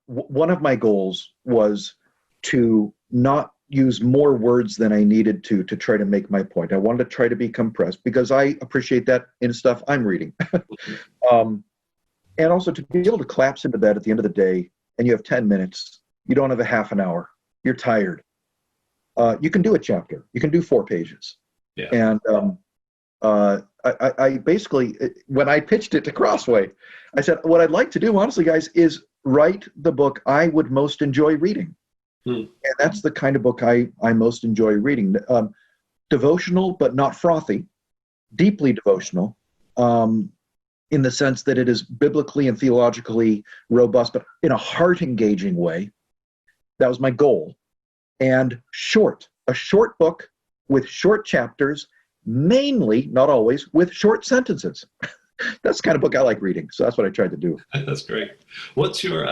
one of my goals was to not use more words than I needed to try to make my point. I wanted to try to be compressed because I appreciate that in stuff I'm reading. And also to be able to collapse into bed at the end of the day and you have 10 minutes, you don't have a half an hour, you're tired. You can do a chapter, you can do 4 pages. Yeah. And I basically, when I pitched it to Crossway, I said, what I'd like to do, honestly, guys, is write the book I would most enjoy reading. And that's the kind of book I most enjoy reading. Devotional, but not frothy, deeply devotional, in the sense that it is biblically and theologically robust, but in a heart-engaging way. That was my goal. And short, a short book with short chapters, mainly, not always, with short sentences. That's the kind of book I like reading, so that's what I tried to do. That's great. What's your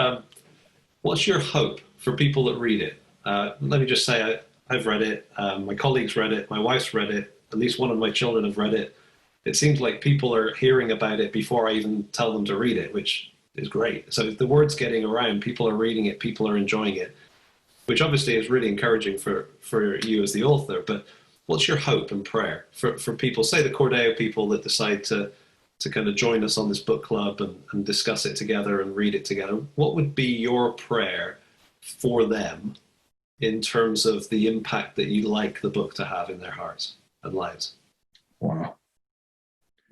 hope for people that read it? Let me just say, I've read it. My colleagues read it. My wife's read it. At least one of my children have read it. It seems like people are hearing about it before I even tell them to read it, which is great. So if the word's getting around, people are reading it, people are enjoying it, which obviously is really encouraging for you as the author. But what's your hope and prayer for people, say the Cor Deo people that decide to kind of join us on this book club and discuss it together and read it together? What would be your prayer for them in terms of the impact that you'd like the book to have in their hearts and lives? Wow.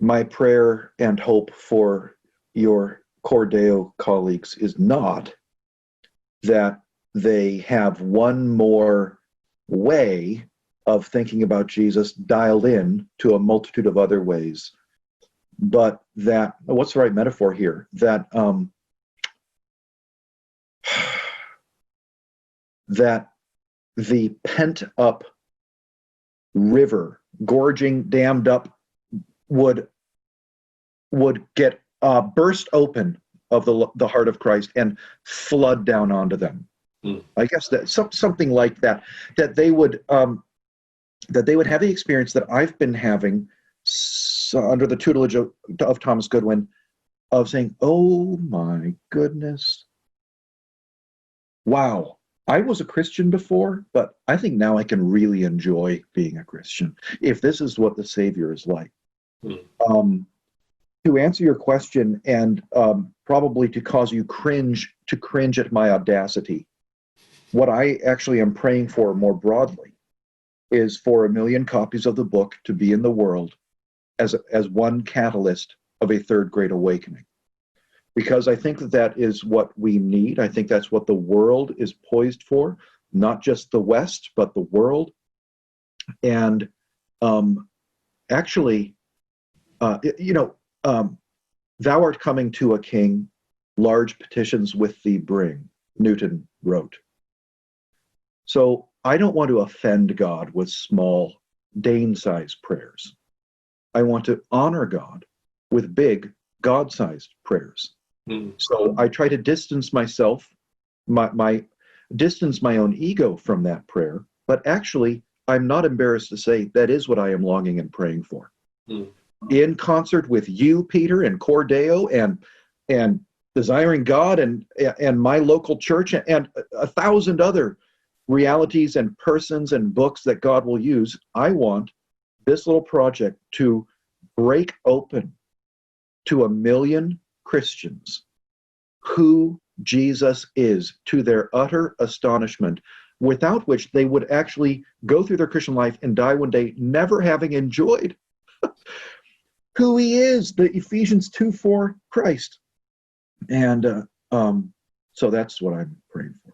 My prayer and hope for your Cor Deo colleagues is not that they have one more way of thinking about Jesus dialed in to a multitude of other ways, but that, what's the right metaphor here? That that the pent-up river, gorging, dammed up, would get burst open of the heart of Christ and flood down onto them. I guess that something like that. That they would have the experience that I've been having under the tutelage of Thomas Goodwin, of saying, "Oh my goodness, wow! I was a Christian before, but I think now I can really enjoy being a Christian. If this is what the Savior is like." To answer your question, and probably to cause you cringe at my audacity, what I actually am praying for more broadly is for 1 million copies of the book to be in the world as one catalyst of a third great awakening. Because I think that is what we need. I think that's what the world is poised for, not just the West, but the world. And actually, thou art coming to a king, large petitions with thee bring, Newton wrote. So I don't want to offend God with small Dane-sized prayers. I want to honor God with big God-sized prayers. So I try to distance myself, distance my own ego from that prayer, but actually I'm not embarrassed to say that is what I am longing and praying for. In concert with you, Peter, and Cor Deo, and Desiring God, and my local church, and 1,000 other realities and persons and books that God will use, I want this little project to break open to 1 million Christians who Jesus is, to their utter astonishment, without which they would actually go through their Christian life and die one day never having enjoyed who he is, the Ephesians 2:4 Christ. And so that's what I'm praying for.